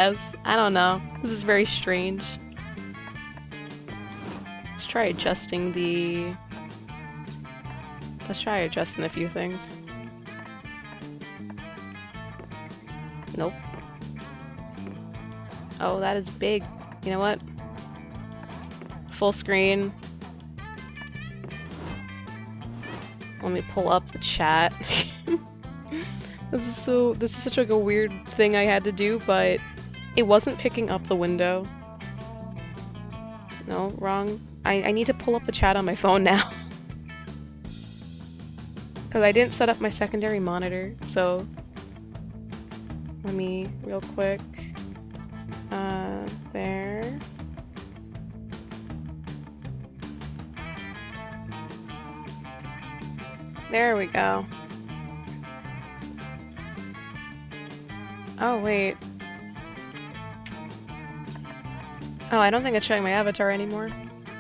I don't know. This is very strange. Let's try adjusting the... Let's try adjusting a few things. Nope. Oh, that is big. You know what? Full screen. Let me pull up the chat. This is such like a weird thing I had to do, but it wasn't picking up the window. No, wrong. I need to pull up the chat on my phone now. Because I didn't set up my secondary monitor, so let me real quick. There. There we go. Oh, wait. Oh, I don't think it's showing my avatar anymore.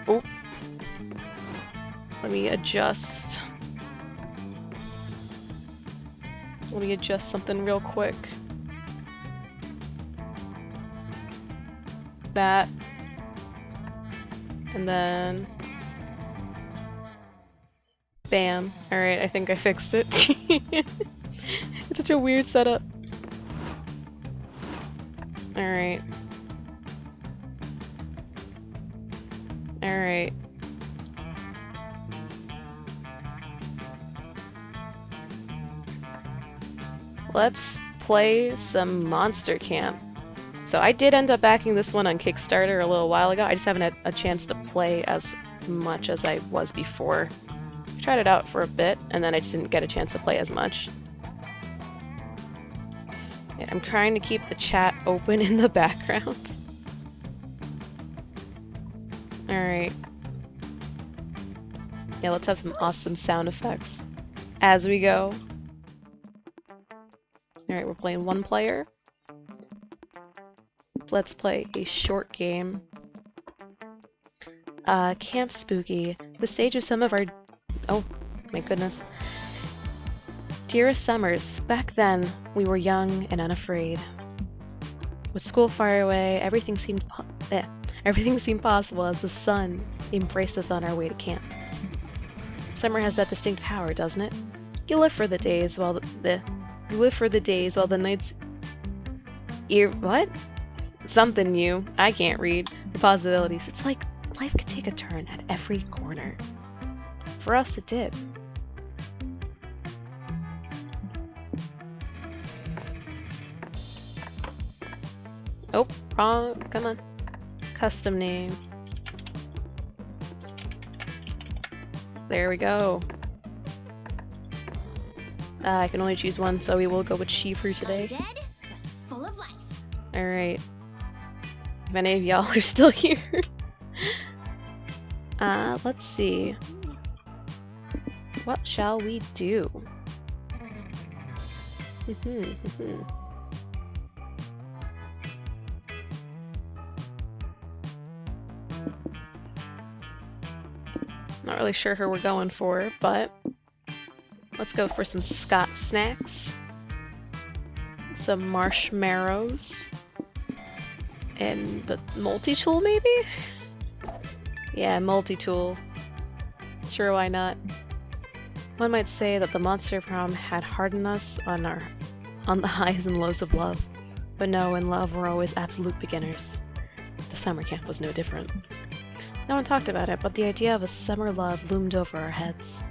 Oh. Let me adjust. Let me adjust something real quick. That. And then... Bam. Alright, I think I fixed it. It's such a weird setup. Alright. Alright. Let's play some Monster Camp. So I did end up backing this one on Kickstarter a little while ago. I just haven't had a chance to play as much as I was before. I tried it out for a bit, and then I just didn't get a chance to play as much. Yeah, I'm trying to keep the chat open in the background. Alright. Yeah, let's have some awesome sound effects as we go. Alright, we're playing one player. Let's play a short game. Camp Spooky. The stage of some of our... Oh, my goodness. Dearest summers, back then, we were young and unafraid. With school far away, everything seemed possible as the sun embraced us on our way to camp. Summer has that distinct power, doesn't it? You live for the days while the nights... What? Something new. I can't read. The possibilities. It's like life could take a turn at every corner. For us, it did. Oh, wrong. Come on. Custom name. There we go. I can only choose one, so we will go with Shifu today. Alright. If any of y'all are still here. Let's see. What shall we do? Not really sure who we're going for, but let's go for some Scott snacks, some marshmallows, and the multi-tool maybe? Yeah, multi-tool. Sure, why not? One might say that the Monster Prom had hardened us on the highs and lows of love. But no, in love we're always absolute beginners. The summer camp was no different. No one talked about it, but the idea of a summer love loomed over our heads.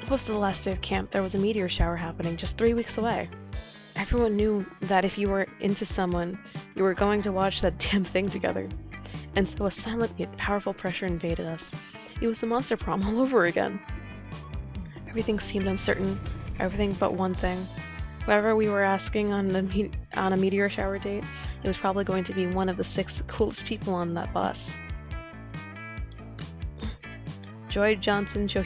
Close to the last day of camp, there was a meteor shower happening just 3 weeks away. Everyone knew that if you were into someone, you were going to watch that damn thing together. And so a silent yet powerful pressure invaded us. It was the Monster Prom all over again. Everything seemed uncertain, everything but one thing. Whoever we were asking on a meteor shower date, it was probably going to be one of the 6 coolest people on that bus. Joy Johnson Joy,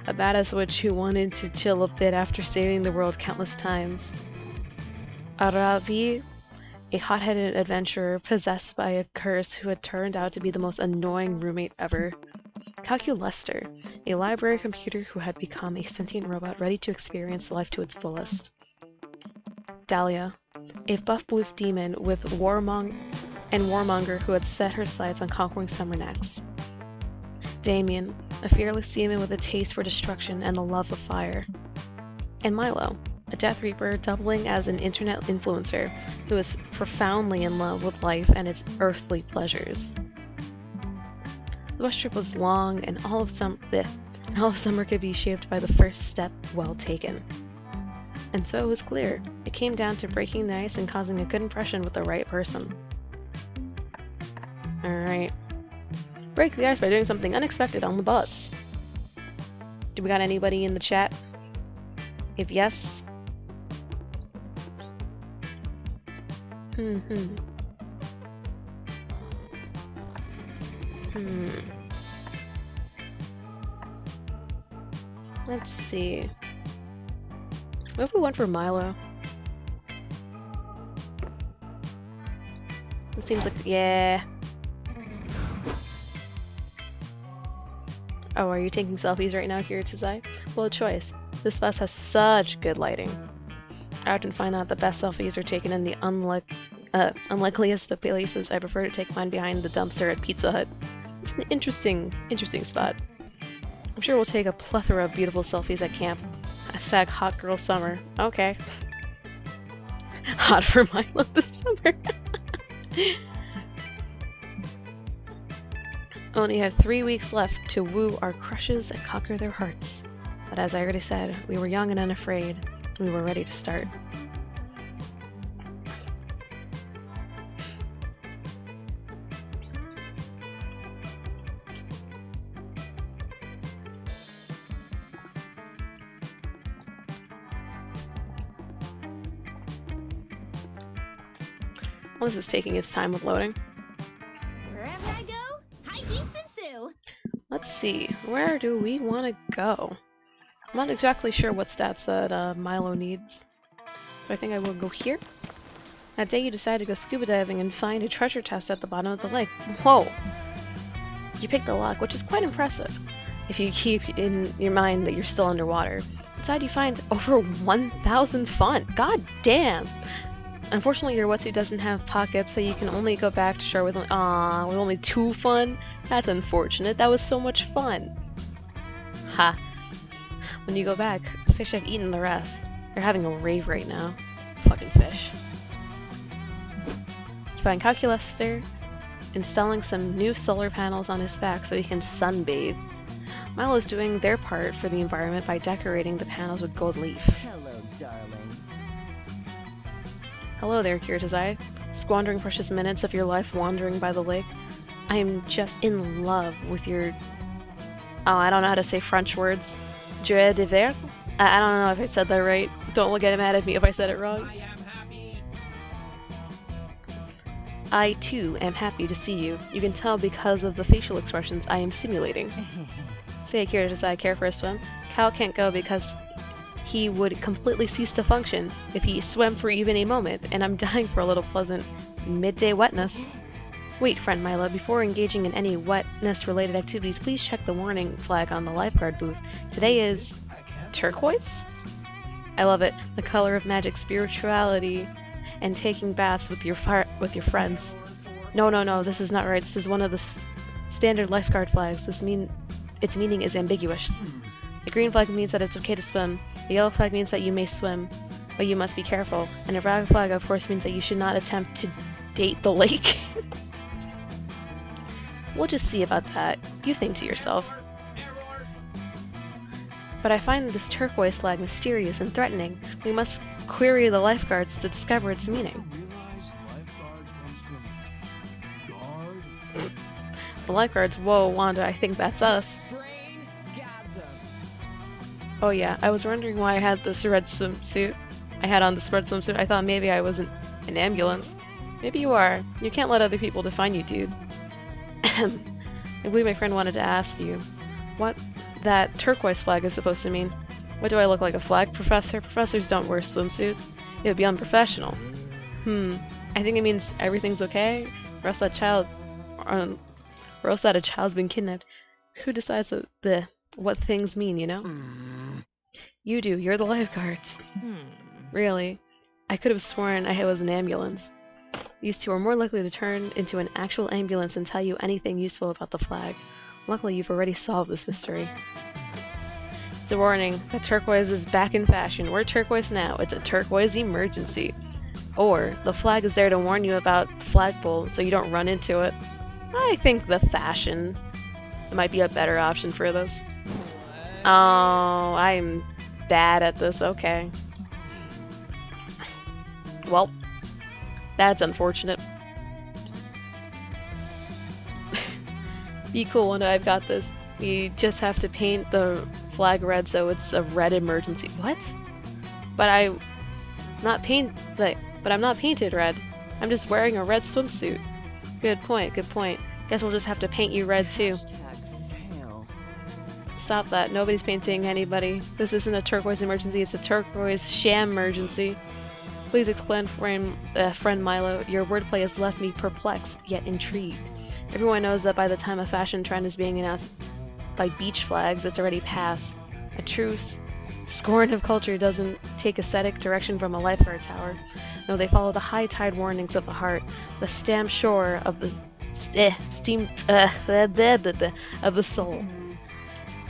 a badass witch who wanted to chill a bit after saving the world countless times. Aravi, a hot-headed adventurer possessed by a curse who had turned out to be the most annoying roommate ever. Calculester, a library computer who had become a sentient robot ready to experience life to its fullest. Dahlia, a buff blue demon with warmonger who had set her sights on conquering Summer next. Damien, a fearless demon with a taste for destruction and the love of fire. And Milo, a Death Reaper doubling as an internet influencer who is profoundly in love with life and its earthly pleasures. The bus trip was long, and all of summer could be shaped by the first step well taken. And so it was clear. It came down to breaking the ice and causing a good impression with the right person. Alright. Break the ice by doing something unexpected on the bus. Do we got anybody in the chat? If yes... Let's see. What if we went for Milo? It seems like... yeah. Oh, are you taking selfies right now, Kiritazai? Well, choice. This bus has such good lighting. I often find that the best selfies are taken in the unlikeliest of places. I prefer to take mine behind the dumpster at Pizza Hut. It's an interesting spot. I'm sure we'll take a plethora of beautiful selfies at camp. Hashtag hot girl summer. Okay. Hot for Milo this summer. Only had 3 weeks left to woo our crushes and conquer their hearts. But as I already said, we were young and unafraid. We were ready to start. Well, this is taking its time with loading. Wherever I go, hijinks ensue. Let's see, where do we want to go? I'm not exactly sure what stats that Milo needs, so I think I will go here. That day you decide to go scuba diving and find a treasure chest at the bottom of the lake. Whoa! You pick the lock, which is quite impressive, if you keep in your mind that you're still underwater. Inside you find over 1,000 fun. God damn! Unfortunately, your wetsuit doesn't have pockets, so you can only go back to shore with only 2 fun. That's unfortunate. That was so much fun. Ha. When you go back, the fish have eaten the rest. They're having a rave right now. Fucking fish. You find Calculester installing some new solar panels on his back so he can sunbathe. Milo's doing their part for the environment by decorating the panels with gold leaf. Hello, darling. Hello there, Kiritazai. Squandering precious minutes of your life wandering by the lake. I am just in love with your... oh, I don't know how to say French words. Joie de vivre? I don't know if I said that right. Don't get mad at me if I said it wrong. I, too, am happy to see you. You can tell because of the facial expressions I am simulating. Say, Kiritazai, care for a swim? Cal can't go because he would completely cease to function if he swam for even a moment, and I'm dying for a little pleasant midday wetness. Wait, friend Milo, before engaging in any wetness-related activities, please check the warning flag on the lifeguard booth. Today is... turquoise? I love it. The color of magic, spirituality, and taking baths with your friends. No, this is not right. This is one of the standard lifeguard flags. Its meaning is ambiguous. The green flag means that it's okay to swim. The yellow flag means that you may swim, but you must be careful. And a red flag, of course, means that you should not attempt to date the lake. We'll just see about that. You think to yourself. But I find this turquoise flag mysterious and threatening. We must query the lifeguards to discover its meaning. The lifeguards? Whoa, Wanda, I think that's us. Oh yeah, I was wondering why I had this red swimsuit. I thought maybe I wasn't an ambulance. Maybe you are. You can't let other people define you, dude. I believe my friend wanted to ask you what that turquoise flag is supposed to mean. What do I look like, a flag professor? Professors don't wear swimsuits. It would be unprofessional. I think it means everything's okay, or else that a child's been kidnapped. Who decides what things mean, you know? You do. You're the lifeguards. Really? I could have sworn I was an ambulance. These two are more likely to turn into an actual ambulance and tell you anything useful about the flag. Luckily, you've already solved this mystery. It's a warning. The turquoise is back in fashion. We're turquoise now. It's a turquoise emergency. Or, the flag is there to warn you about the flagpole so you don't run into it. I think the fashion might be a better option for this. Oh, I'm bad at this. Okay. Well, that's unfortunate. Be cool when I've got this. You just have to paint the flag red so it's a red emergency. What? But I'm not painted red. I'm just wearing a red swimsuit. Good point, good point. Guess we'll just have to paint you red too. Stop that. Nobody's painting anybody. This isn't a turquoise emergency, it's a turquoise sham emergency. Please explain, friend Milo. Your wordplay has left me perplexed, yet intrigued. Everyone knows that by the time a fashion trend is being announced by beach flags, it's already past. A true scorn of culture doesn't take aesthetic direction from a lifeguard tower. No, they follow the high tide warnings of the heart, the stamped shore of the of the soul.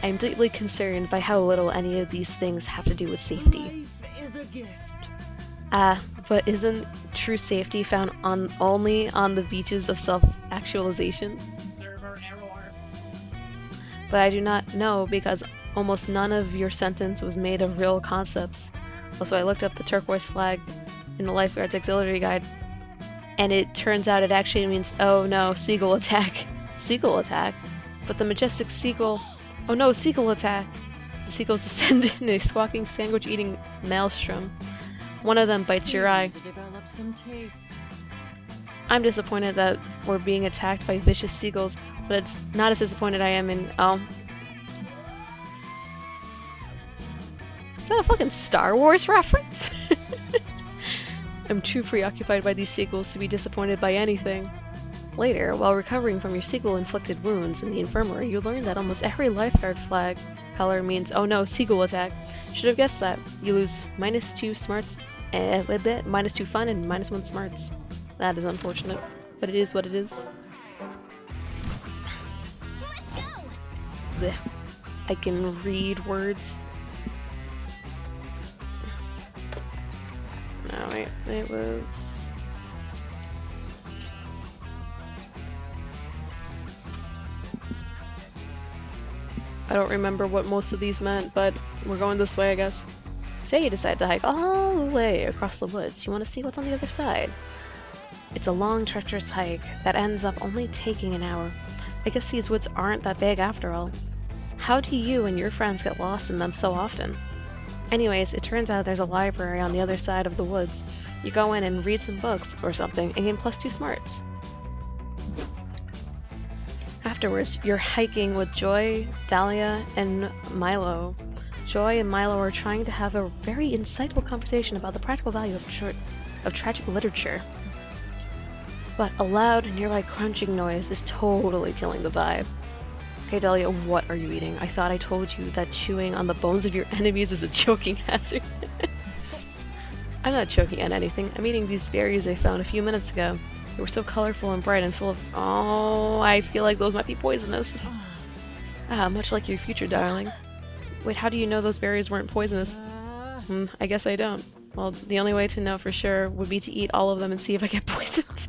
I am deeply concerned by how little any of these things have to do with safety. Life is a gift. But isn't true safety found only on the beaches of self-actualization? Server error. But I do not know because almost none of your sentence was made of real concepts. Also, I looked up the turquoise flag in the Lifeguard's Auxiliary Guide, and it turns out it actually means, oh no, seagull attack. Seagull attack? But the majestic seagull... Oh no, seagull attack! The seagulls descend in a squawking sandwich-eating maelstrom. One of them bites your eye. To develop some taste. I'm disappointed that we're being attacked by vicious seagulls, but it's not as disappointed I am in, Is that a fucking Star Wars reference? I'm too preoccupied by these seagulls to be disappointed by anything. Later, while recovering from your seagull-inflicted wounds in the infirmary, you learn that almost every lifeguard flag color means, oh no, seagull attack. Should have guessed that. You lose -2 smarts, -2 fun, and -1 smarts. That is unfortunate, but it is what it is. Let's go. Blech. I can read words. No, wait, it was... I don't remember what most of these meant, but we're going this way, I guess. Say you decide to hike all the way across the woods. You want to see what's on the other side. It's a long, treacherous hike that ends up only taking an hour. I guess these woods aren't that big after all. How do you and your friends get lost in them so often? Anyways, it turns out there's a library on the other side of the woods. You go in and read some books or something and gain +2 smarts. Afterwards, you're hiking with Joy, Dahlia, and Milo. Joy and Milo are trying to have a very insightful conversation about the practical value of tragic literature. But a loud, nearby crunching noise is totally killing the vibe. Okay, Dahlia, what are you eating? I thought I told you that chewing on the bones of your enemies is a choking hazard. I'm not choking on anything. I'm eating these berries I found a few minutes ago. They were so colorful and bright and full of... Oh, I feel like those might be poisonous. Much like your future, darling. Wait, how do you know those berries weren't poisonous? I guess I don't. Well, the only way to know for sure would be to eat all of them and see if I get poisoned.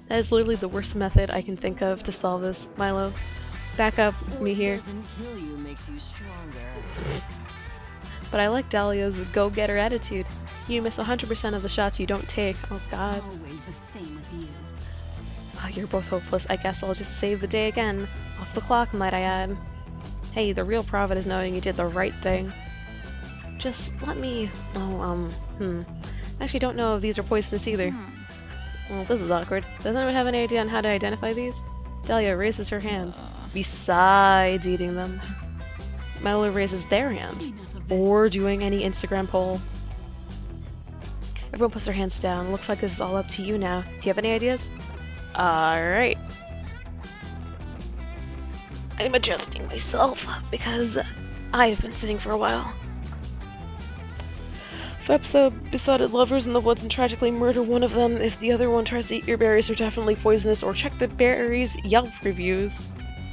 That is literally the worst method I can think of to solve this, Milo. Back up me here. Kill you makes you stronger. But I like Dahlia's go-getter attitude. You miss 100% of the shots you don't take. Oh god. Always the same with you. Oh, you're both hopeless. I guess I'll just save the day again. Off the clock, might I add. Hey, the real profit is knowing you did the right thing. Just let me... I actually don't know if these are poisonous either. Well, this is awkward. Does anyone have any idea on how to identify these? Dahlia raises her hand. Besides eating them. Milo raises their hand. Or doing any Instagram poll. Everyone puts their hands down. Looks like this is all up to you now. Do you have any ideas? Alright. I'm adjusting myself because I have been sitting for a while. If episode besotted lovers in the woods and tragically murder one of them if the other one tries to eat your berries are definitely poisonous, or check the berries Yelp reviews.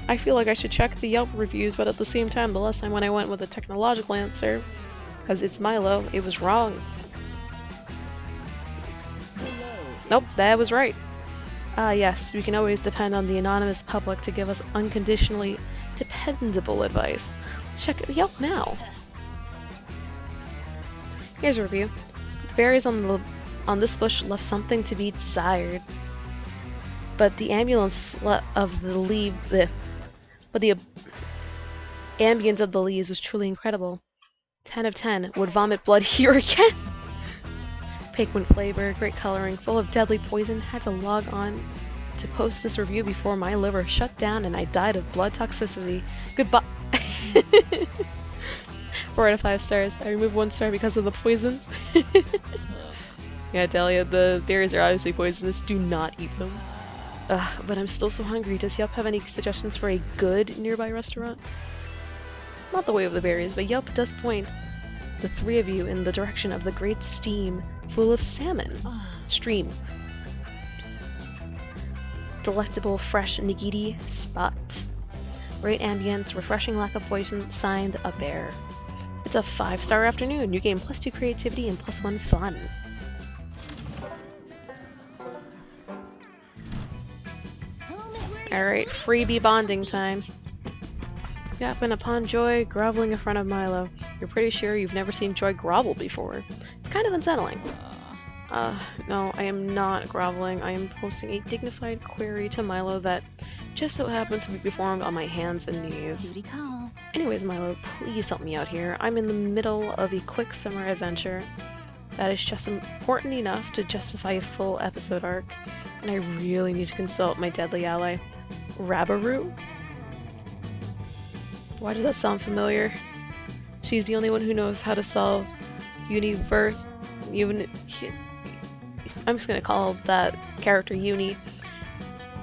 I feel like I should check the Yelp reviews, but at the same time, the last time when I went with a technological answer, because it's Milo, it was wrong. Nope, that was right. Yes, we can always depend on the anonymous public to give us unconditionally dependable advice. Check Yelp now. Here's a review. The berries on this bush left something to be desired, but the ambience of the ambience of the leaves was truly incredible. 10 of 10. Would vomit blood here again. Pigment flavor, great coloring, full of deadly poison. Had to log on to post this review before my liver shut down and I died of blood toxicity. Goodbye. 4 out of 5 stars. I removed 1 star because of the poisons. Yeah, Atelier, the berries are obviously poisonous. Do not eat them. Ugh, but I'm still so hungry. Does Yelp have any suggestions for a good nearby restaurant? Not the way of the berries, but Yelp does point the 3 of you in the direction of the great steam full of salmon. Stream. Delectable fresh nigiri spot. Great ambience, refreshing lack of poison, signed a bear. It's a 5-star afternoon. You gain +2 creativity and +1 fun. Alright, freebie bonding time. Yapping upon Joy, groveling in front of Milo. You're pretty sure you've never seen Joy grovel before. It's kind of unsettling. No, I am not groveling. I am posting a dignified query to Milo that just so happens to be performed on my hands and knees. Duty calls. Anyways, Milo, please help me out here. I'm in the middle of a quick summer adventure that is just important enough to justify a full episode arc, and I really need to consult my deadly ally, Rabaroo? Why does that sound familiar? She's the only one who knows how to solve I'm just gonna call that character Uni.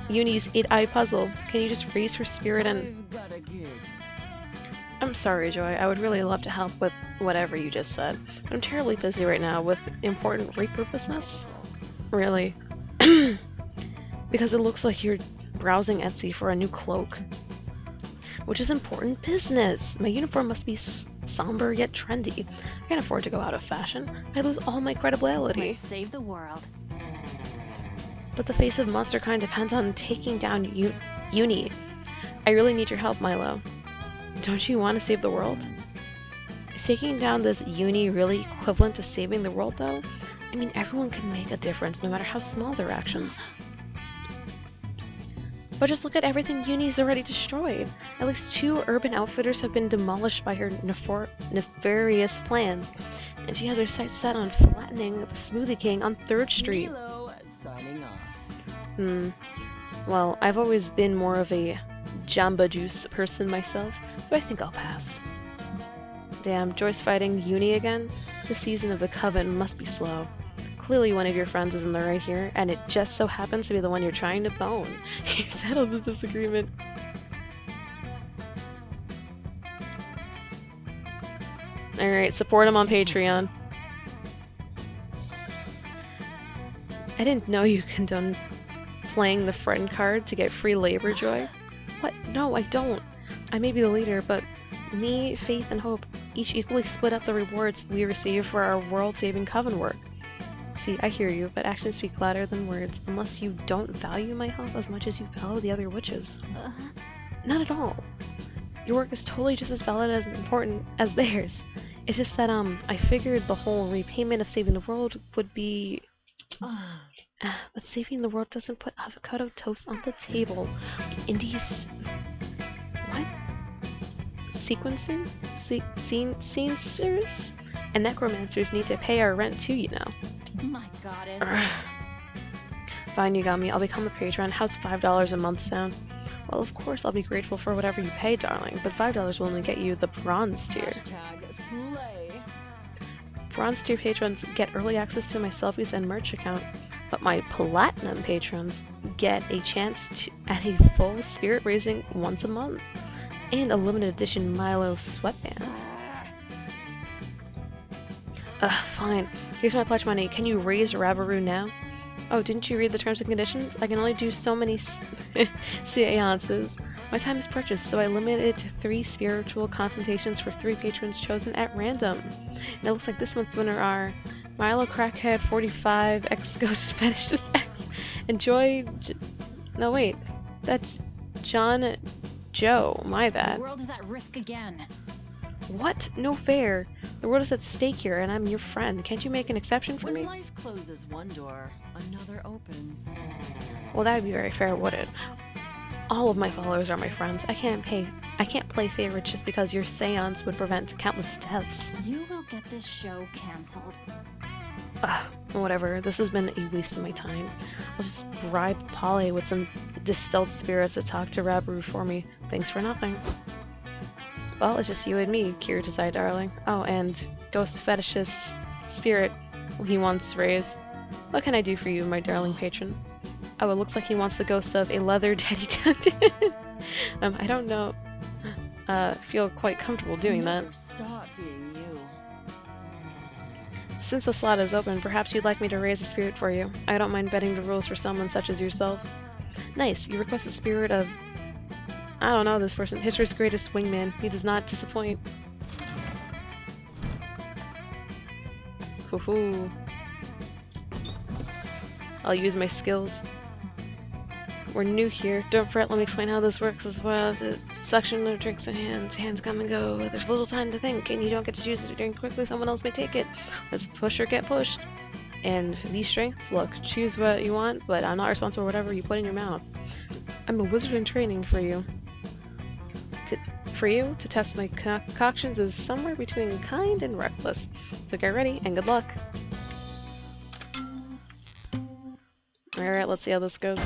Uni's 8-eye puzzle. Can you just raise her spirit and... I've got a gig. I'm sorry, Joy. I would really love to help with whatever you just said. I'm terribly busy right now with important repurposeness. Really. Because it looks like you're browsing Etsy for a new cloak. Which is important business. My uniform must be somber yet trendy. I can't afford to go out of fashion. I lose all my credibility. Let's save the world. But the face of monsterkind depends on taking down Uni. I really need your help, Milo. Don't you want to save the world? Is taking down this Uni really equivalent to saving the world, though? I mean, everyone can make a difference, no matter how small their actions. But just look at everything Uni's already destroyed. At least 2 urban outfitters have been demolished by her nefarious plans, and she has her sights set on flattening the Smoothie King on 3rd Street. Milo signing off. Well, I've always been more of a Jamba Juice person myself, so I think I'll pass. Damn, Joyce fighting Uni again? The season of the Coven must be slow. Clearly one of your friends is in the right here, and it just so happens to be the one you're trying to bone. You settled the disagreement. Alright, support him on Patreon. I didn't know you condone playing the friend card to get free labor, Joy. What? No, I don't. I may be the leader, but me, Faith, and Hope each equally split up the rewards we receive for our world-saving Coven work. See, I hear you, but actions speak louder than words, unless you don't value my help as much as you value the other witches. Not at all. Your work is totally just as valid as important as theirs. It's just that, I figured the whole repayment of saving the world would be... but saving the world doesn't put avocado toast on the table. Indies... What? Sequencers? Scenesters? And necromancers need to pay our rent too, you know. My goddess. Fine, you got me. I'll become a patron. How's $5 a month sound? Well, of course I'll be grateful for whatever you pay, darling, but $5 will only get you the bronze tier. Hashtag slay. Bronze tier patrons get early access to my selfies and merch account, but my platinum patrons get a chance at a full spirit raising once a month. And a limited edition Milo sweatband. Fine. Here's my pledge money. Can you raise Rabaru now? Oh, didn't you read the terms and conditions? I can only do so many seances. My time is purchased, so I limit it to 3 spiritual consultations for 3 patrons chosen at random. And it looks like this month's winner are Milo Crackhead 45, X Ghost Fetishes X, and no wait, that's John Joe, my bad. The world is at risk again. What? No fair. The world is at stake here, and I'm your friend. Can't you make an exception for me? When life closes one door, another opens. Well, that would be very fair, would it? All of my followers are my friends. I can't play favorites just because your seance would prevent countless deaths. You will get this show cancelled. Whatever. This has been a waste of my time. I'll just bribe Polly with some distilled spirits to talk to Rabaru for me. Thanks for nothing. Well, it's just you and me, Kira decided, darling. Oh, and Ghost Fetish's spirit he wants raised. What can I do for you, my darling patron? Oh, it looks like he wants the ghost of a leather teddy duck. I don't know. Feel quite comfortable doing that. Stop being you. Since the slot is open, perhaps you'd like me to raise a spirit for you. I don't mind betting the rules for someone such as yourself. Nice, you request a spirit of... I don't know this person. History's greatest wingman. He does not disappoint. Hoo-hoo. I'll use my skills. We're new here. Don't fret, let me explain how this works as well. The suction of drinks and hands. Hands come and go. There's little time to think, and you don't get to choose to drink quickly. Someone else may take it. Let's push or get pushed. And these strengths, look, choose what you want, but I'm not responsible for whatever you put in your mouth. I'm a wizard in training for you. To test my concoctions is somewhere between kind and reckless. So get ready, and good luck. Alright, let's see how this goes.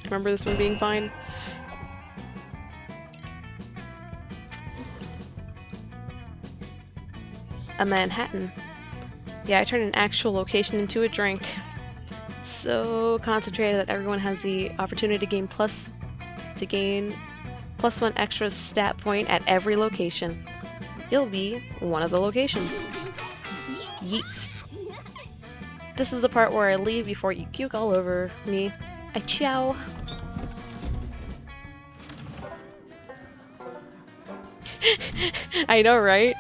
Remember this one being fine? A Manhattan. Yeah, I turned an actual location into a drink. So concentrated that everyone has the opportunity to gain plus +1 extra stat point at every location. You'll be one of the locations. Yeet. This is the part where I leave before you puke all over me. Ciao. I know, right?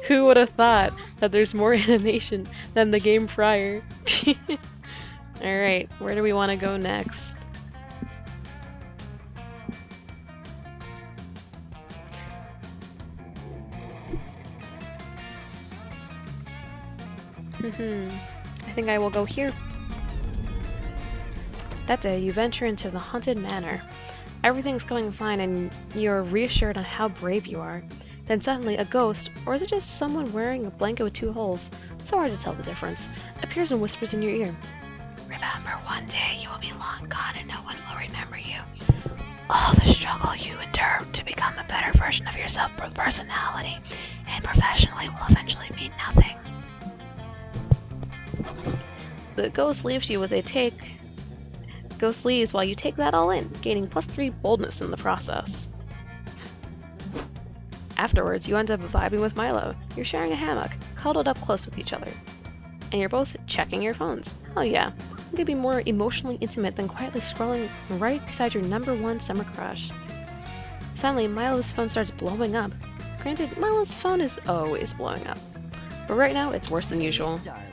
Who would have thought that there's more animation than the game prior? Alright, where do we want to go next? I think I will go here. That day, you venture into the haunted manor. Everything's going fine and you're reassured on how brave you are. Then suddenly a ghost, or is it just someone wearing a blanket with 2 holes? So hard to tell the difference. Appears and whispers in your ear. Remember, one day you will be long gone and no one will remember you. All the struggle you endured to become a better version of yourself with personality and professionally will eventually mean nothing. The ghost leaves you with a take. Ghost leaves while you take that all in, gaining +3 boldness in the process. Afterwards, you end up vibing with Milo. You're sharing a hammock, cuddled up close with each other. And you're both checking your phones. Oh yeah, you could be more emotionally intimate than quietly scrolling right beside your #1 summer crush. Suddenly, Milo's phone starts blowing up. Granted, Milo's phone is always blowing up. But right now, it's worse than usual. Darling.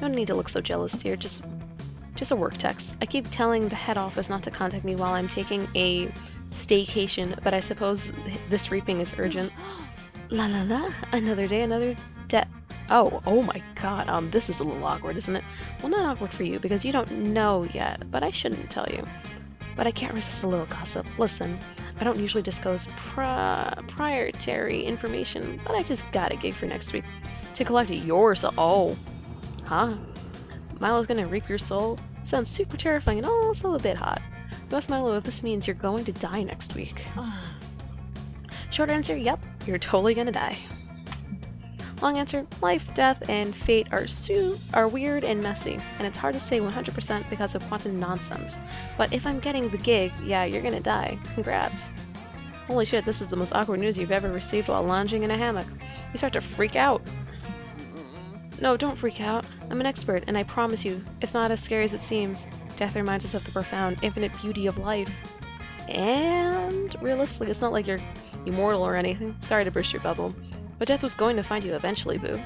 No need to look so jealous, dear. Just a work text. I keep telling the head office not to contact me while I'm taking a staycation, but I suppose this reaping is urgent. La la la, another day, another debt. Oh my god, this is a little awkward, isn't it? Well, not awkward for you, because you don't know yet, but I shouldn't tell you. But I can't resist a little gossip. Listen, I don't usually disclose proprietary information, but I just got a gig for next week to collect your soul. Oh, huh? Milo's gonna reap your soul? Sounds super terrifying and also a bit hot. You ask Milo if this means you're going to die next week. Short answer, yep. You're totally gonna die. Long answer, life, death, and fate are weird and messy, and it's hard to say 100% because of quantum nonsense. But if I'm getting the gig, yeah, you're gonna die. Congrats. Holy shit, this is the most awkward news you've ever received while lounging in a hammock. You start to freak out. No, don't freak out. I'm an expert, and I promise you, it's not as scary as it seems. Death reminds us of the profound, infinite beauty of life. And realistically, it's not like you're immortal or anything. Sorry to burst your bubble. But death was going to find you eventually, boo.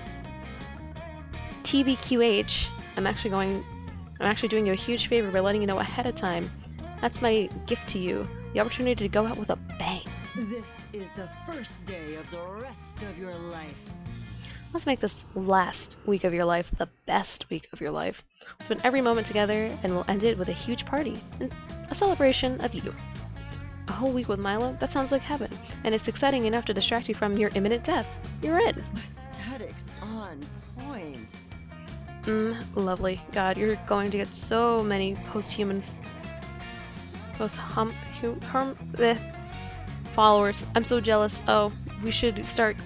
TBQH, I'm actually doing you a huge favor by letting you know ahead of time. That's my gift to you. The opportunity to go out with a bang. This is the first day of the rest of your life. Let's make this last week of your life the best week of your life. We'll spend every moment together, and we'll end it with a huge party. And a celebration of you. A whole week with Milo? That sounds like heaven. And it's exciting enough to distract you from your imminent death. You're in. Aesthetics on point. Lovely. God, you're going to get so many followers. I'm so jealous. Oh, we should start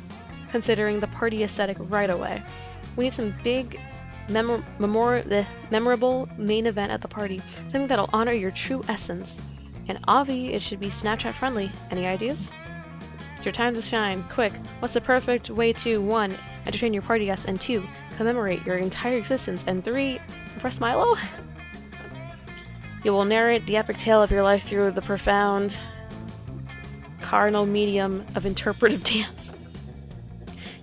considering the party aesthetic right away. We need some big, memorable main event at the party. Something that'll honor your true essence. And Avi, it should be Snapchat friendly. Any ideas? It's your time to shine. Quick, what's the perfect way to 1. Entertain your party guests, and 2. Commemorate your entire existence, and 3. Impress Milo? You will narrate the epic tale of your life through the profound carnal medium of interpretive dance.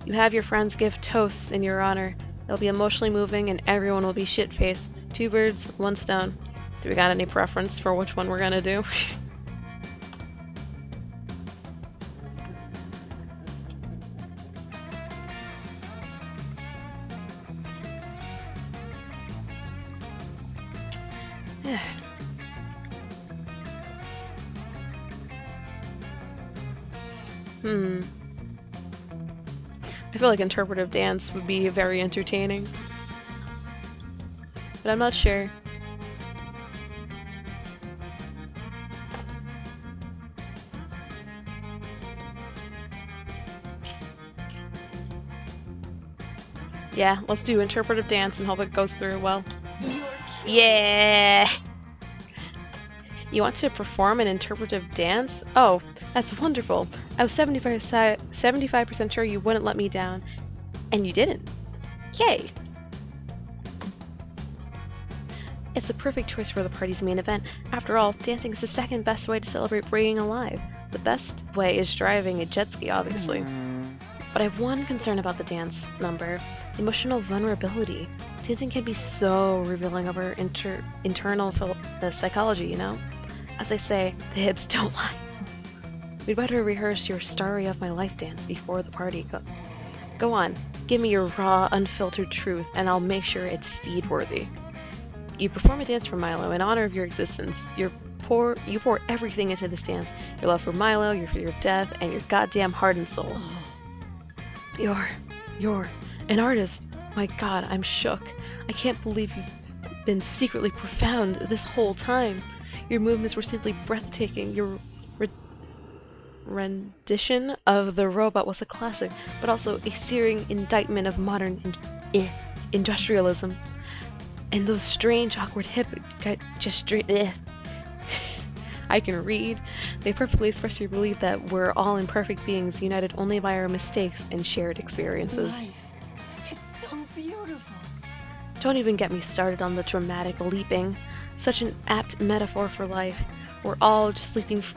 You have your friends give toasts in your honor. They'll be emotionally moving, and everyone will be shit-faced. 2 birds, 1 stone. Do we got any preference for which one we're gonna do? I feel like interpretive dance would be very entertaining. But I'm not sure. Yeah, let's do interpretive dance and hope it goes through well. Yeah! You want to perform an interpretive dance? Oh, that's wonderful. I was 75% sure you wouldn't let me down. And you didn't. Yay! It's the perfect choice for the party's main event. After all, dancing is the second best way to celebrate being alive. The best way is driving a jet ski, obviously. But I have one concern about the dance number. Emotional vulnerability. Dancing can be so revealing of our internal psychology, you know? As I say, the hips don't lie. We'd better rehearse your story of my life dance before the party. Go on, give me your raw, unfiltered truth, and I'll make sure it's feed-worthy. You perform a dance for Milo in honor of your existence. You pour everything into this dance. Your love for Milo, your fear of death, and your goddamn heart and soul. You're an artist. My god, I'm shook. I can't believe you've been secretly profound this whole time. Your movements were simply breathtaking. Your rendition of the robot was a classic, but also a searing indictment of modern industrialism. And those strange, awkward I can read. They perfectly express your belief that we're all imperfect beings united only by our mistakes and shared experiences. Life. It's so beautiful. Don't even get me started on the dramatic leaping. Such an apt metaphor for life. We're all just leapfrogs,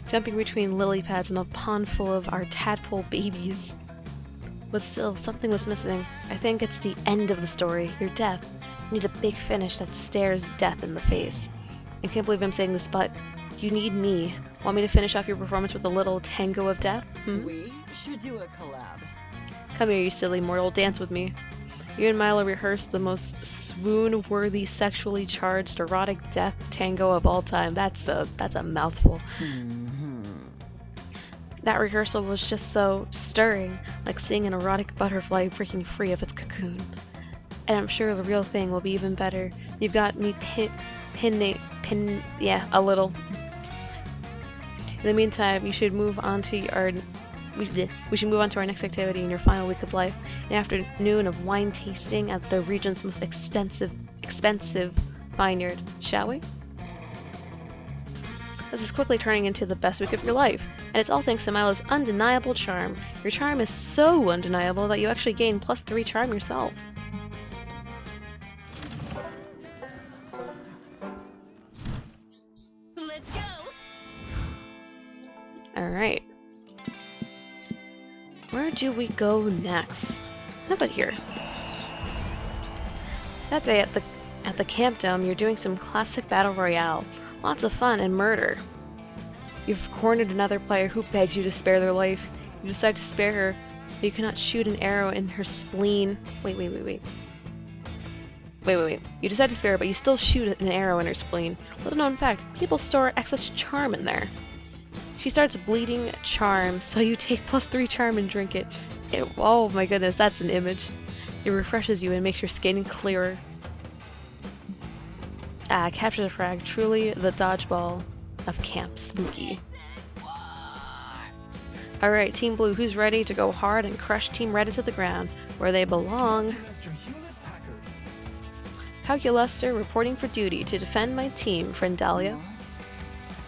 jumping between lily pads in a pond full of our tadpole babies. But still, something was missing. I think it's the end of the story, your death. You need a big finish that stares death in the face. I can't believe I'm saying this, but you need me. Want me to finish off your performance with a little tango of death? We should do a collab. Come here, you silly mortal, dance with me. You and Milo rehearsed the most swoon-worthy, sexually charged, erotic death tango of all time. That's a mouthful. That rehearsal was just so stirring, like seeing an erotic butterfly breaking free of its cocoon. And I'm sure the real thing will be even better. You've got me a little. In the meantime, you should move on to our we should move on to our next activity in your final week of life, an afternoon of wine tasting at the region's most expensive vineyard, shall we? This is quickly turning into the best week of your life, and it's all thanks to Milo's undeniable charm. Your charm is so undeniable that you actually gain +3 charm yourself. Let's go. Alright. Where do we go next? How about here? That day at the camp dome, you're doing some classic battle royale. Lots of fun and murder. You've cornered another player who begs you to spare their life. You decide to spare her, but you cannot shoot an arrow in her spleen. Wait. You decide to spare her, but you still shoot an arrow in her spleen. Little known fact, people store excess charm in there. She starts bleeding charm, so you take +3 charm and drink it. Oh my goodness, that's an image. It refreshes you and makes your skating clearer. Ah, capture the frag. Truly the dodgeball of Camp Spooky. Alright, Team Blue, who's ready to go hard and crush Team Red into the ground, where they belong? Calculuster reporting for duty to defend my team, friend Dahlia.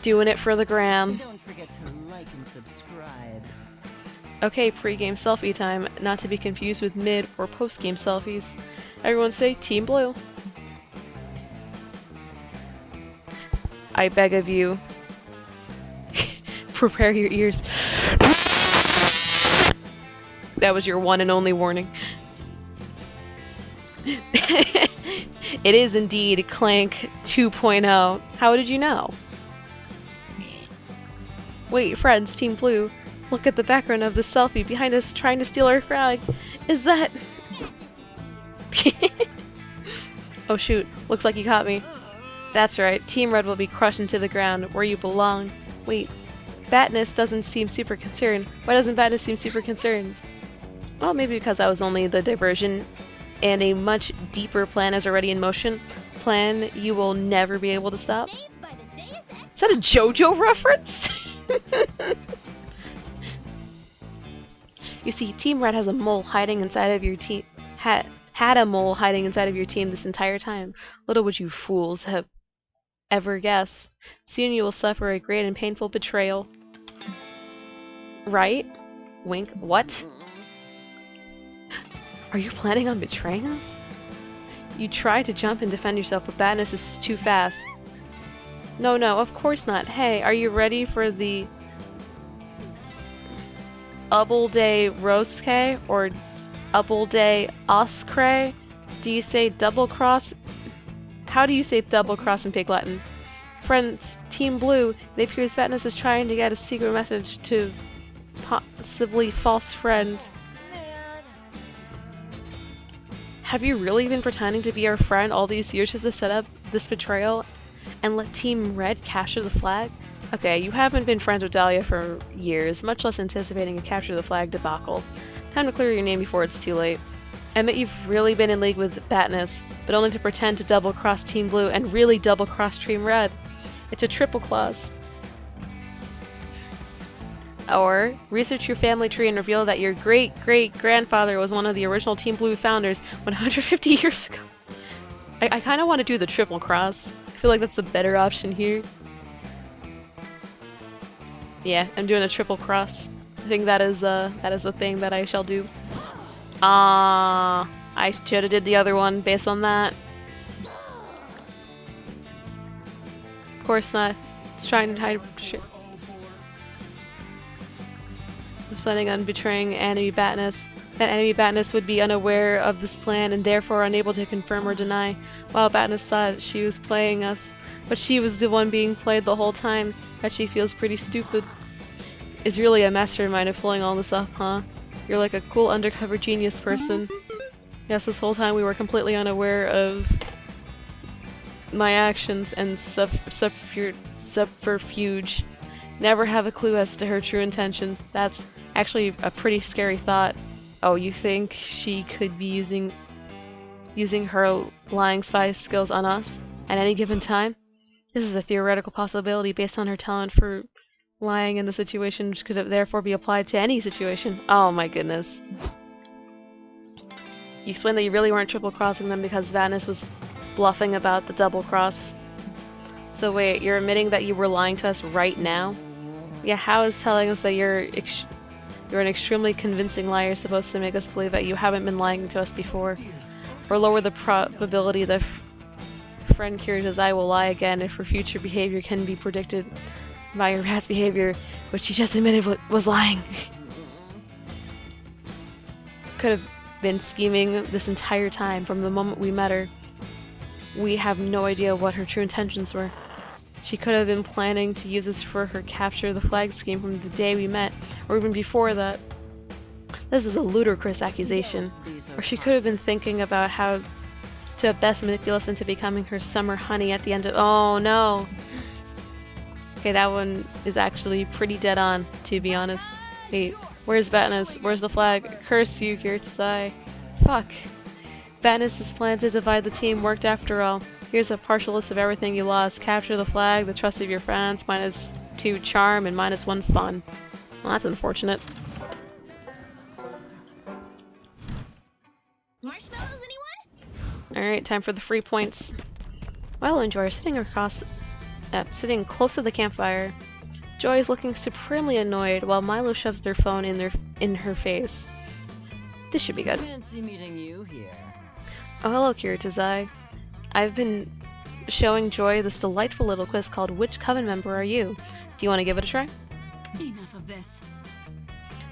Doing it for the gram. Don't forget to like and subscribe. Okay, pre-game selfie time, not to be confused with mid or post-game selfies. Everyone say Team Blue. I beg of you. Prepare your ears. That was your one and only warning. It is indeed Clank 2.0. How did you know? Wait, friends, Team Blue. Look at the background of the selfie behind us trying to steal our frag. Is that... Oh shoot, looks like you caught me. That's right, Team Red will be crushed into the ground, where you belong. Wait, Batness doesn't seem super concerned. Why doesn't Batness seem super concerned? Well, maybe because I was only the diversion, and a much deeper plan is already in motion. Plan you will never be able to stop. Is that a JoJo reference? You see, Team Red has a mole hiding inside of your team. Had a mole hiding inside of your team this entire time. Little would you fools have ever guessed. Soon you will suffer a great and painful betrayal. Right? Wink. What? Are you planning on betraying us? You try to jump and defend yourself, but Badness is too fast. No, of course not. Hey, are you ready for the Double Day Roske or Double Day Oscre? Do you say double cross? How do you say double cross in Pig Latin? Friends, Team Blue, it appears Badness is trying to get a secret message to possibly false friend. Have you really been pretending to be our friend all these years just to set up this betrayal and let Team Red capture the flag? Okay, you haven't been friends with Dahlia for years, much less anticipating a capture the flag debacle. Time to clear your name before it's too late. I admit you've really been in league with Batness, but only to pretend to double-cross Team Blue and really double-cross Team Red. It's a triple clause. Or, research your family tree and reveal that your great-great-grandfather was one of the original Team Blue founders 150 years ago. I kind of want to do the triple cross. I feel like that's a better option here. Yeah, I'm doing a triple cross. I think that is a thing that I shall do. I should have did the other one based on that. Of course not. It's trying to hide shit. I was planning on betraying enemy Batness. That enemy Batness would be unaware of this plan and therefore unable to confirm or deny. While Batness thought she was playing us, but she was the one being played the whole time. That she feels pretty stupid. Is really a mastermind of pulling all this off, huh? You're like a cool undercover genius person. Yes, this whole time we were completely unaware of my actions and subterfuge. Never have a clue as to her true intentions. That's actually a pretty scary thought. Oh, you think she could be using her lying spy skills on us at any given time? This is a theoretical possibility based on her talent for Lying in the situation could therefore be applied to any situation. Oh my goodness. You explained that you really weren't triple-crossing them because Vanis was bluffing about the double-cross. So wait, you're admitting that you were lying to us right now? Yeah, how is telling us that you're an extremely convincing liar supposed to make us believe that you haven't been lying to us before? Or lower the probability that friend curious as I will lie again if her future behavior can be predicted by her past behavior, which she just admitted was lying. Could have been scheming this entire time from the moment we met her. We have no idea what her true intentions were. She could have been planning to use this for her capture the flag scheme from the day we met, or even before that. This is a ludicrous accusation. Or she could have been thinking about how to best manipulate us into becoming her summer honey at the end of— oh no! Okay, that one is actually pretty dead on, to be honest. Wait, where's Batnus? Where's the flag? Curse you, Kirtsai. Fuck. Batnus' plan to divide the team worked after all. Here's a partial list of everything you lost. Capture the flag, the trust of your friends, -2 charm, and -1 fun. Well, that's unfortunate. Marshmallows, anyone? Alright, time for the free points. Milo and Joy are sitting close to the campfire. Joy is looking supremely annoyed while Milo shoves their phone in her face. This should be good. Fancy meeting you here. Oh, hello, Kiritazai. I've been showing Joy this delightful little quiz called Which Coven Member Are You? Do you want to give it a try? Enough of this.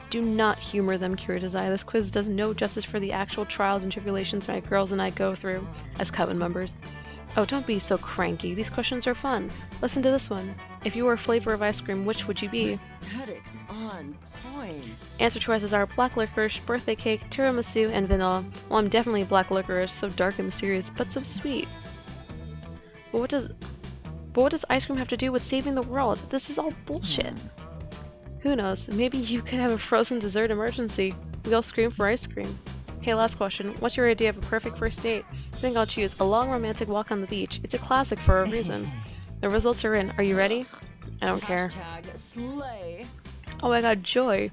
Do not humor them, Kiritazai. This quiz does no justice for the actual trials and tribulations my girls and I go through as Coven members. Oh, don't be so cranky. These questions are fun. Listen to this one. If you were a flavor of ice cream, which would you be? Aesthetics on point. Answer choices are black licorice, birthday cake, tiramisu, and vanilla. Well, I'm definitely black licorice, so dark and mysterious, but so sweet. But what does ice cream have to do with saving the world? This is all bullshit. Who knows? Maybe you could have a frozen dessert emergency. We all scream for ice cream. Okay, last question. What's your idea of a perfect first date? I think I'll choose a long romantic walk on the beach. It's a classic for a reason. The results are in. Are you ready? I don't care. Slay. Oh my god, Joy.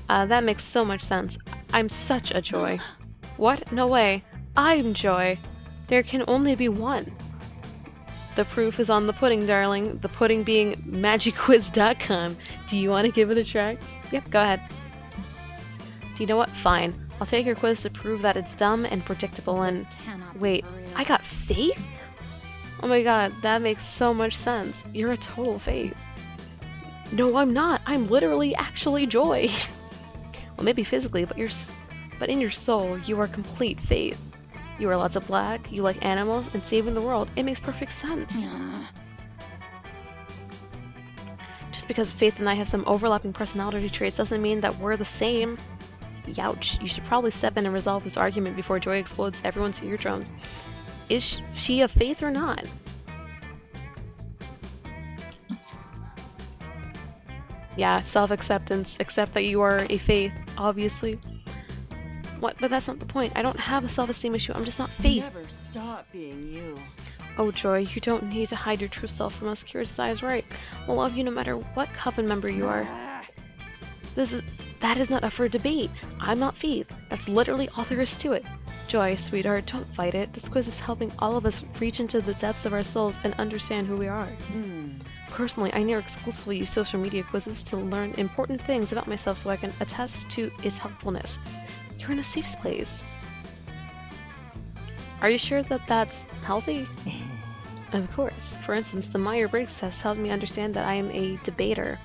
That makes so much sense. I'm such a Joy. What? No way. I'm Joy. There can only be one. The proof is on the pudding, darling. The pudding being magicquiz.com. Do you want to give it a try? Yep, go ahead. Do you know what? Fine. I'll take your quiz to prove that it's dumb and predictable and— This cannot be wait, for real. I got Faith? Oh my god, that makes so much sense. You're a total Faith. No, I'm not. I'm literally actually Joy. Well, maybe physically, but in your soul, you are complete Faith. You are lots of black, you like animals, and saving the world. It makes perfect sense. Just because Faith and I have some overlapping personality traits doesn't mean that we're the same. Youch. You should probably step in and resolve this argument before Joy explodes everyone's eardrums. Is she a Faith or not? Yeah, self-acceptance. Accept that you are a Faith, obviously. What? But that's not the point. I don't have a self-esteem issue. I'm just not Faith. Never stop being you. Oh, Joy, you don't need to hide your true self from us. Kiritazai is right. We'll love you no matter what coven member you are. That is not up for debate. I'm not Faith. That's literally all there is to it. Joy, sweetheart, don't fight it. This quiz is helping all of us reach into the depths of our souls and understand who we are. Personally, I near exclusively use social media quizzes to learn important things about myself so I can attest to its helpfulness. You're in a safe place. Are you sure that that's healthy? Of course. For instance, the Myers-Briggs test helped me understand that I am a debater.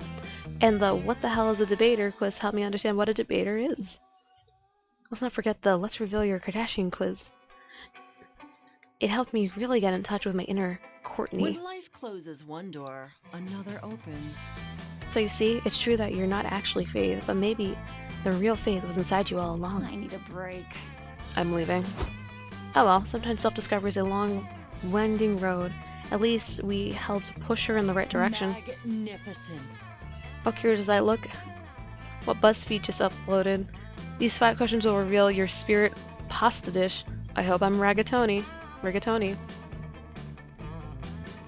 And the What the Hell is a Debater quiz helped me understand what a debater is. Let's not forget the Let's Reveal Your Kardashian quiz. It helped me really get in touch with my inner Courtney. When life closes one door, another opens. So you see, it's true that you're not actually Faith, but maybe the real Faith was inside you all along. I need a break. I'm leaving. Oh well, sometimes self-discovery is a long, winding road. At least we helped push her in the right direction. Magnificent. How curious does that look? What BuzzFeed just uploaded? These 5 questions will reveal your spirit pasta dish. I hope I'm rigatoni. Rigatoni.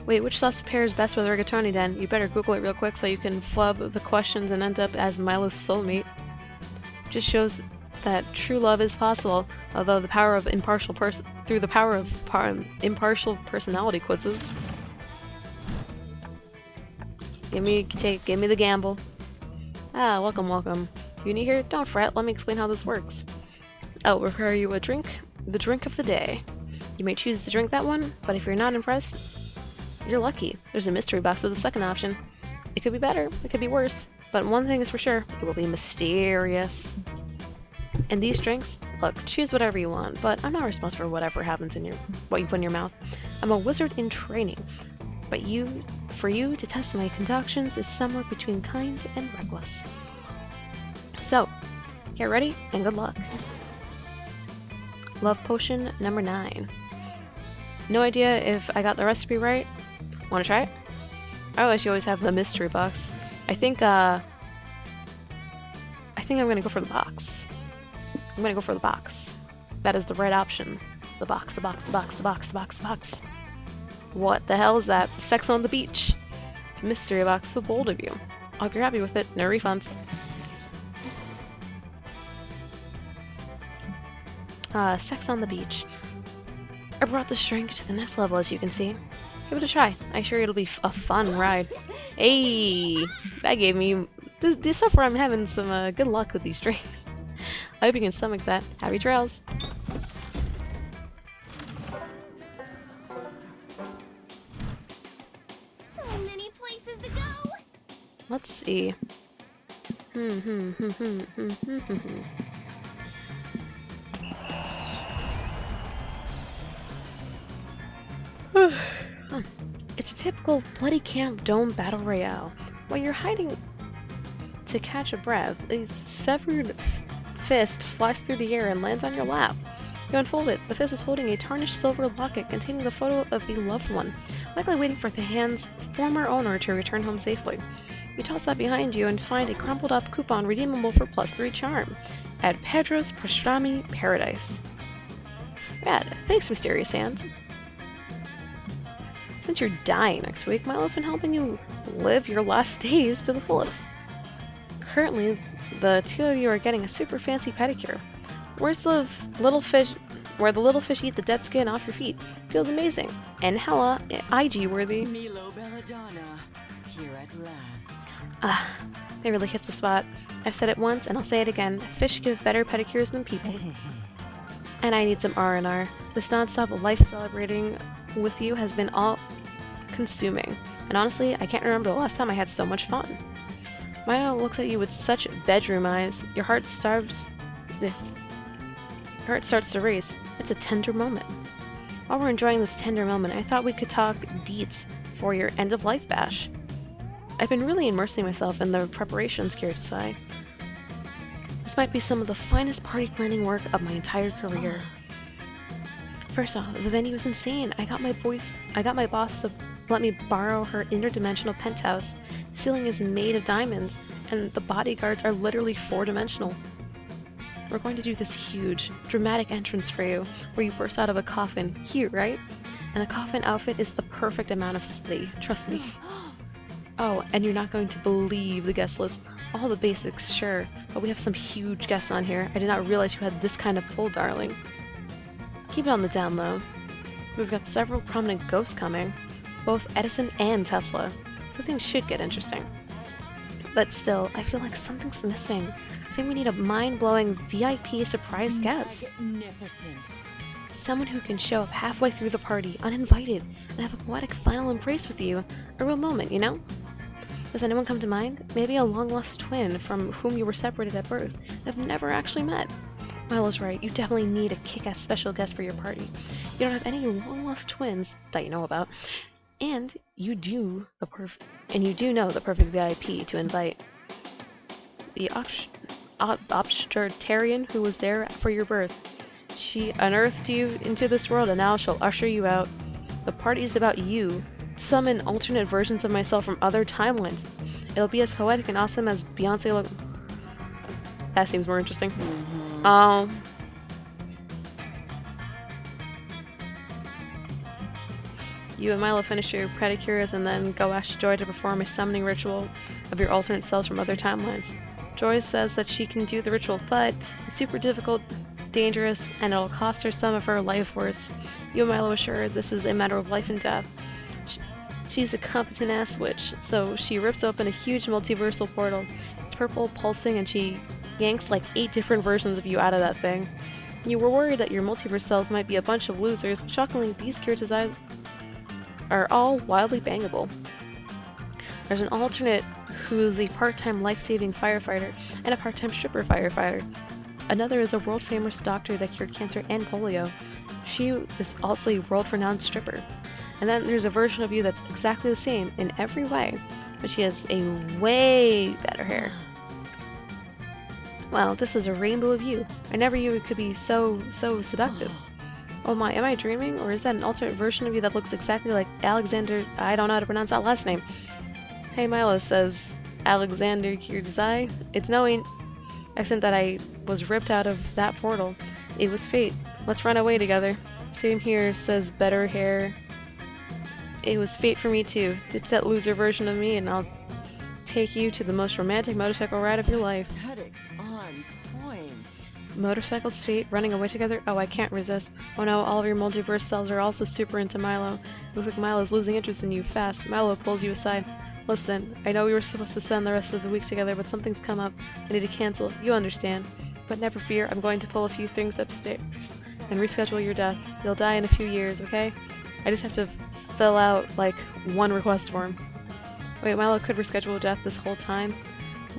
Wait, which sauce pairs best with rigatoni then? You better Google it real quick so you can flub the questions and end up as Milo's soulmate. Just shows that true love is possible, although the power of impartial personality quizzes. Give me the gamble. Ah, welcome, welcome. You new here? Don't fret, let me explain how this works. I'll prepare you a drink, the drink of the day. You may choose to drink that one, but if you're not impressed, you're lucky. There's a mystery box with the second option. It could be better, it could be worse, but one thing is for sure, it will be mysterious. And these drinks, look, choose whatever you want, but I'm not responsible for whatever happens in what you put in your mouth. I'm a wizard in training, but for you to test my concoctions is somewhere between kind and reckless. So, get ready and good luck. Love potion number 9. No idea if I got the recipe right. Wanna try it? I realize you always have the mystery box. I think I'm gonna go for the box. I'm gonna go for the box. That is the right option. The box, the box, the box, the box, the box, the box. What the hell is that? Sex on the beach. It's a mystery box, so bold of you. I hope you're happy with it. No refunds. Sex on the beach. I brought this drink to the next level, as you can see. Give it a try. I'm sure it'll be a fun ride. Hey! That gave me... This so far I'm having some good luck with these drinks. I hope you can stomach that. Happy trails! So many places to go. Let's see. It's a typical Bloody Camp Dome Battle Royale. While you're hiding to catch a breath, a severed fist flies through the air and lands on your lap. You unfold it. The fist is holding a tarnished silver locket containing the photo of a loved one, likely waiting for the hand's former owner to return home safely. You toss that behind you and find a crumpled up coupon redeemable for +3 charm at Pedro's Pastrami Paradise. Rad. Thanks, Mysterious Hand. Since you're dying next week, Milo's been helping you live your last days to the fullest. Currently, the two of you are getting a super fancy pedicure. Where the little fish eat the dead skin off your feet. Feels amazing. And hella IG worthy. Milo Belladonna, here at last. Ah, it really hits the spot. I've said it once and I'll say it again. Fish give better pedicures than people. And I need some R&R. This non-stop life celebrating with you has been all consuming. And honestly, I can't remember the last time I had so much fun. Milo looks at you with such bedroom eyes. Your heart starts to race. It's a tender moment. While we're enjoying this tender moment, I thought we could talk deets for your end-of-life bash. I've been really immersing myself in the preparations, curious to say. This might be some of the finest party planning work of my entire career. First off, the venue is insane. I got my boss to let me borrow her interdimensional penthouse. The ceiling is made of diamonds, and the bodyguards are literally 4-dimensional. We're going to do this huge, dramatic entrance for you, where you burst out of a coffin. Cute, right? And the coffin outfit is the perfect amount of slay, trust me. Oh, and you're not going to believe the guest list. All the basics, sure, but we have some huge guests on here. I did not realize you had this kind of pull, darling. Keep it on the down low. We've got several prominent ghosts coming, both Edison and Tesla, so things should get interesting. But still, I feel like something's missing. I think we need a mind-blowing VIP surprise guest. Magnificent. Someone who can show up halfway through the party, uninvited, and have a poetic final embrace with you. A real moment, you know? Does anyone come to mind? Maybe a long-lost twin from whom you were separated at birth and have never actually met. Milo's right, you definitely need a kick-ass special guest for your party. You don't have any long-lost twins that you know about, and you do know the perfect VIP to invite. The obstetrician who was there for your birth. She unearthed you into this world, and now she'll usher you out. The party is about you. Summon alternate versions of myself from other timelines. It'll be as poetic and awesome as Beyonce look. That seems more interesting. You and Milo finish your pedicures and then go ask Joy to perform a summoning ritual of your alternate selves from other timelines. Joy says that she can do the ritual, but it's super difficult, dangerous, and it'll cost her some of her life force. You and Milo assure her this is a matter of life and death. She's a competent ass witch, so she rips open a huge multiversal portal. It's purple, pulsing, and she yanks like 8 different versions of you out of that thing. You were worried that your multiverse selves might be a bunch of losers, but shockingly, these cure designs are all wildly bangable. There's an alternate who's a part-time life-saving firefighter and a part-time stripper firefighter. Another is a world-famous doctor that cured cancer and polio. She is also a world-renowned stripper. And then there's a version of you that's exactly the same in every way, but she has a way better hair. Wow, this is a rainbow of you. I never knew it could be so seductive. Oh my, am I dreaming? Or is that an alternate version of you that looks exactly like Alexander? I don't know how to pronounce that last name. Hey Milo, says Alexander Kirzai. It's knowing accent that I was ripped out of that portal. It was fate. Let's run away together. Same here, says better hair. It was fate for me too. Ditch that loser version of me and I'll take you to the most romantic motorcycle ride of your life. Aesthetics on point. Motorcycles, fate, running away together? Oh, I can't resist. Oh no, all of your multiverse cells are also super into Milo. Looks like Milo's losing interest in you fast. Milo pulls you aside. Listen, I know we were supposed to spend the rest of the week together, but something's come up. I need to cancel. You understand. But never fear, I'm going to pull a few things upstairs and reschedule your death. You'll die in a few years, okay? I just have to fill out, like, one request form. Wait, Milo could reschedule death this whole time?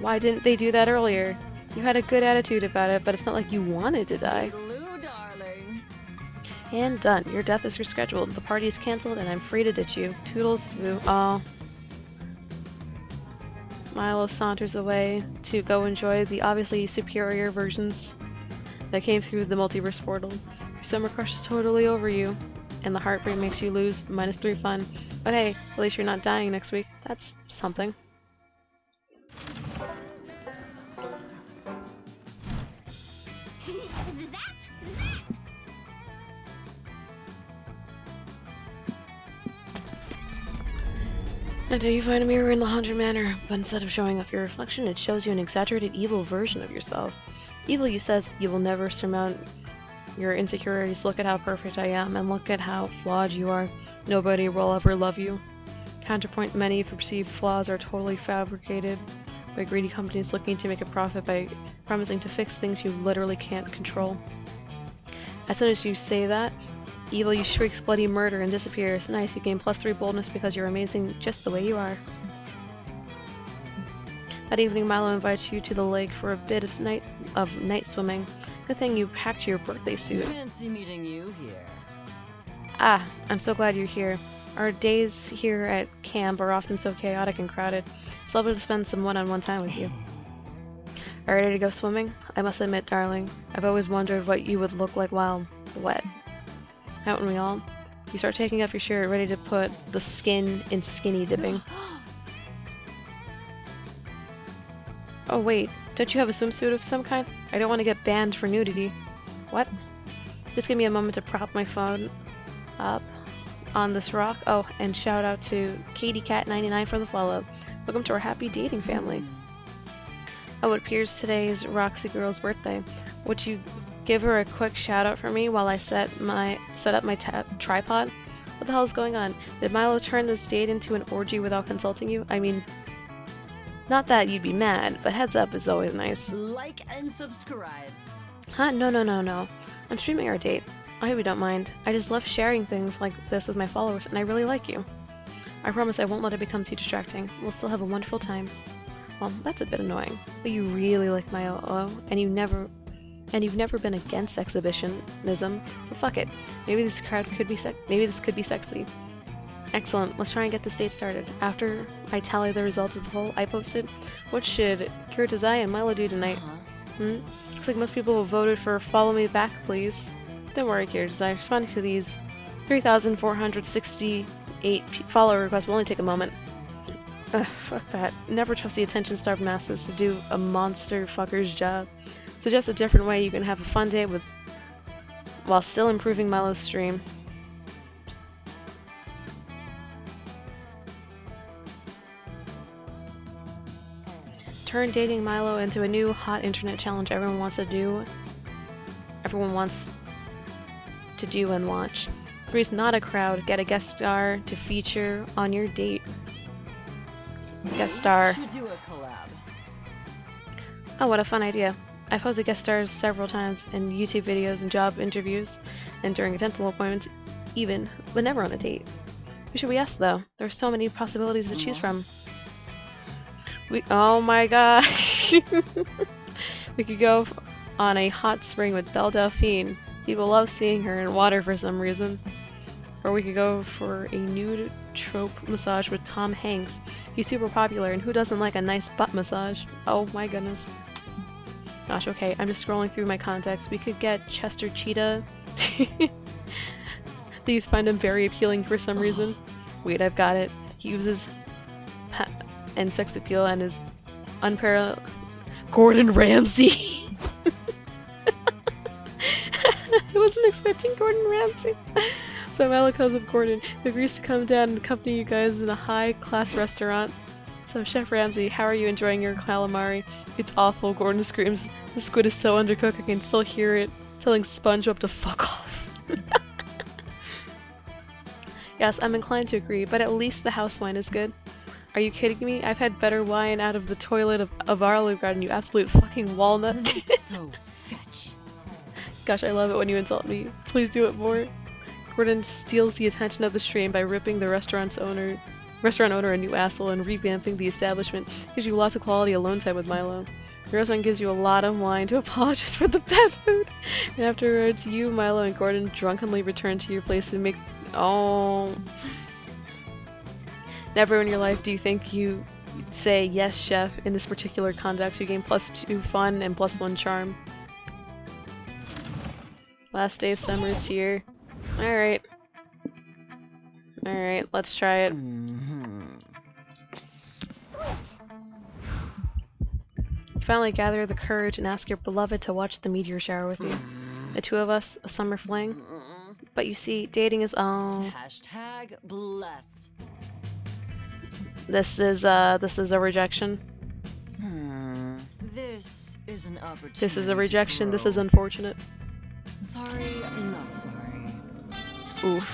Why didn't they do that earlier? You had a good attitude about it, but it's not like you wanted to die. Toodaloo, darling. And done. Your death is rescheduled. The party is cancelled, and I'm free to ditch you. Toodles, boo. Aw. Milo saunters away to go enjoy the obviously superior versions that came through the multiverse portal. Your summer crush is totally over you, and the heartbreak makes you lose -3 fun. But hey, at least you're not dying next week. That's something. Zap! And you find a mirror in the Haunted Manor, but instead of showing off your reflection, it shows you an exaggerated evil version of yourself. Evil you says you will never surmount your insecurities. Look at how perfect I am, and look at how flawed you are. Nobody will ever love you. Counterpoint, many of your perceived flaws are totally fabricated by greedy companies looking to make a profit by promising to fix things you literally can't control. As soon as you say that, evil you shrieks bloody murder and disappears. Nice, you gain +3 boldness because you're amazing just the way you are. That evening, Milo invites you to the lake for a bit of night swimming. Good thing you packed your birthday suit. Fancy meeting you here. Ah, I'm so glad you're here. Our days here at camp are often so chaotic and crowded. It's lovely to spend some one-on-one time with you. Are you ready to go swimming? I must admit, darling, I've always wondered what you would look like while wet. Haven't we all? You start taking off your shirt, ready to put the skin in skinny dipping. Oh wait, don't you have a swimsuit of some kind? I don't want to get banned for nudity. What? Just give me a moment to prop my phone up on this rock. Oh, and shout out to KatieCat99 for the follow. Welcome to our happy dating family. Oh, it appears today is Roxy Girl's birthday. Would you give her a quick shout out for me while I set up my tripod? What the hell is going on? Did Milo turn this date into an orgy without consulting you? I mean, not that you'd be mad, but heads up is always nice. Like and subscribe. Huh? No. I'm streaming our date. I hope you don't mind. I just love sharing things like this with my followers, and I really like you. I promise I won't let it become too distracting. We'll still have a wonderful time. Well, that's a bit annoying. But you really like my OO, and you've never been against exhibitionism, so fuck it. Maybe this could be sexy. Excellent. Let's try and get this date started. After I tally the results of the poll I posted, what should Kiritazai and Milo do tonight? Looks like most people have voted for follow me back, please. Don't worry, Kiritazai. Responding to these 3,468 follower requests will only take a moment. Ugh, fuck that. Never trust the attention-starved masses to do a monster fucker's job. Suggest a different way you can have a fun day while still improving Milo's stream. turn dating Milo into a new hot internet challenge everyone wants to do. Everyone wants to do and watch. Three's not a crowd. Get a guest star to feature on your date. Guest star. Should do a collab. Oh, what a fun idea. I've hosted guest stars several times in YouTube videos and job interviews, and during dental appointments even, but never on a date. Who should we ask though? There are so many possibilities to choose from. Oh my gosh! We could go on a hot spring with Belle Delphine. People love seeing her in water for some reason. Or we could go for a nude trope massage with Tom Hanks. He's super popular, and who doesn't like a nice butt massage? Oh my goodness. Gosh, okay, I'm just scrolling through my contacts. We could get Chester Cheetah. These find him very appealing for some reason. Wait, I've got it. He uses and sex appeal and is unparalleled. Gordon Ramsay! I wasn't expecting Gordon Ramsay. So Milo calls up Gordon, who agrees to come down and accompany you guys in a high-class restaurant. So Chef Ramsay, how are you enjoying your calamari? It's awful, Gordon screams. The squid is so undercooked I can still hear it telling SpongeBob to fuck off. Yes, I'm inclined to agree, but at least the house wine is good. Are you kidding me? I've had better wine out of the toilet of Olive Garden, you absolute fucking walnut. That's so fetch. Gosh, I love it when you insult me. Please do it more. Gordon steals the attention of the stream by ripping the restaurant owner a new asshole and revamping the establishment. Gives you lots of quality alone time with Milo. The restaurant gives you a lot of wine to apologize for the bad food. And afterwards, you, Milo, and Gordon drunkenly return to your place and make... Oh... Never in your life do you think you say, yes, chef, in this particular context. You gain +2 fun and +1 charm. Last day of summer is here. Alright. Alright, let's try it. Sweet. You finally gather the courage and ask your beloved to watch the meteor shower with you. The two of us, a summer fling. But you see, dating is Hashtag blessed. This is a rejection. This is an opportunity. This is a rejection. This is grow. unfortunate. Sorry, not sorry. Oof.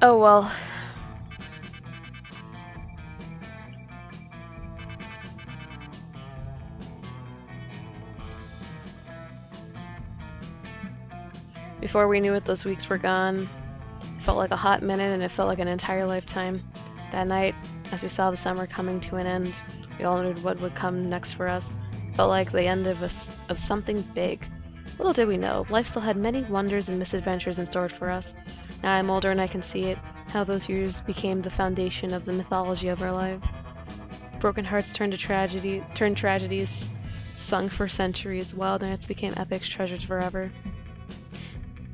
Oh well. Before we knew it, those weeks were gone. It felt like a hot minute, and it felt like an entire lifetime. That night, as we saw the summer coming to an end, we all knew what would come next for us. It felt like the end of something big. Little did we know, life still had many wonders and misadventures in store for us. Now I'm older and I can see it, how those years became the foundation of the mythology of our lives. Broken hearts turned tragedies, sung for centuries. Wild nights became epics treasured forever.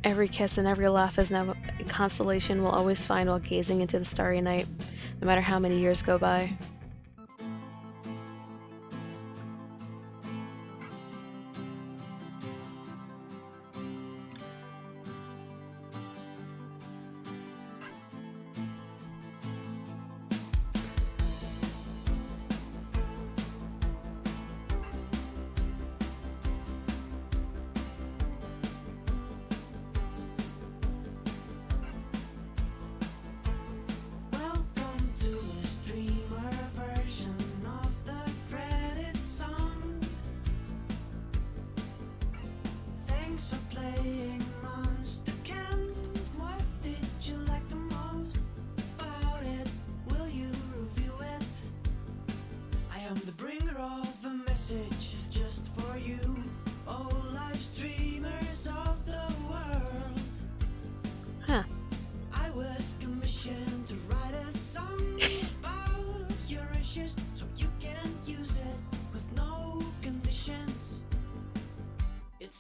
Every kiss and every laugh is now a consolation we'll always find while gazing into the starry night, no matter how many years go by.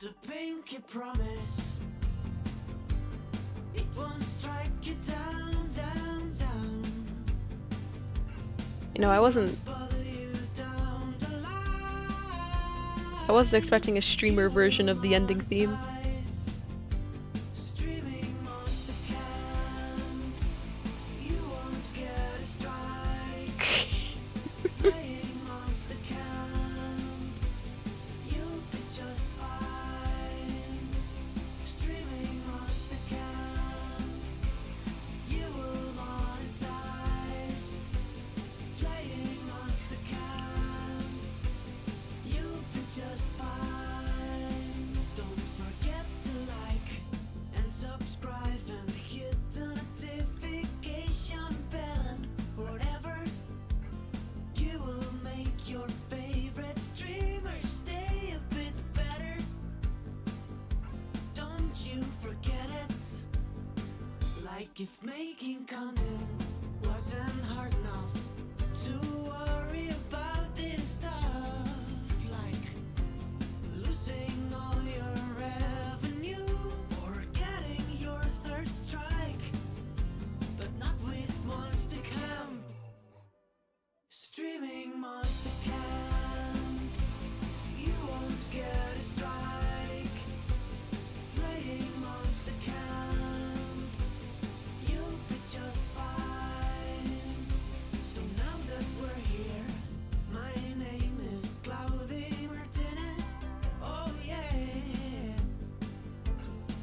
a pinky promise. It won't strike you down, down, down. You know, I wasn't expecting a streamer version of the ending theme. if making content wasn't hard enough to worry about this stuff, like losing all your revenue or getting your third strike, but not with Monster Camp. Streaming Monster Camp, you won't get a strike. Playing Monster Camp, you'll be just fine. So now that we're here, my name is Claudia Martinez. Oh yeah,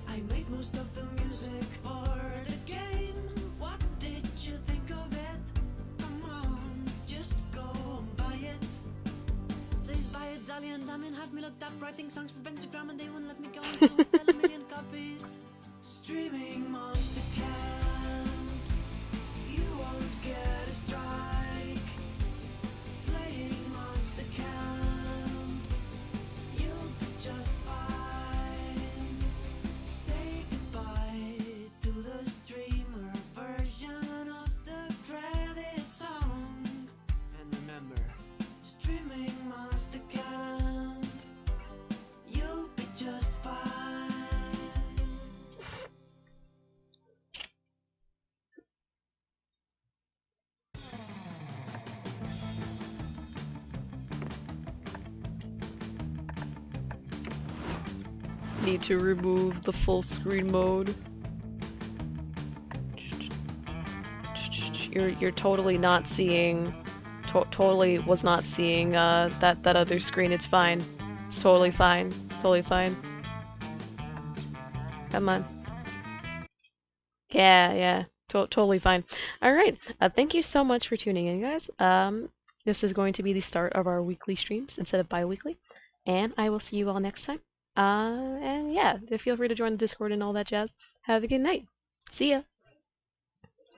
I made most of the music for the game. What did you think of it? Come on, just go and buy it. Please buy it, Dali and Damin have me looked up writing songs for Pentagram and they won't let me go until we sell 1,000,000 copies. Streaming Monster Camp, you won't get a strike. Playing Monster Camp, you'll be just fine. Say goodbye to the streamer version of the credit song. And remember, streaming Monster Camp, you'll be just fine. Need to remove the full screen mode. You're totally not seeing, totally was not seeing that other screen. It's fine. It's totally fine. Totally fine. Come on. Yeah. Totally fine. All right. Thank you so much for tuning in, guys. This is going to be the start of our weekly streams instead of bi-weekly, and I will see you all next time. And yeah, feel free to join the Discord and all that jazz. Have a good night. See ya.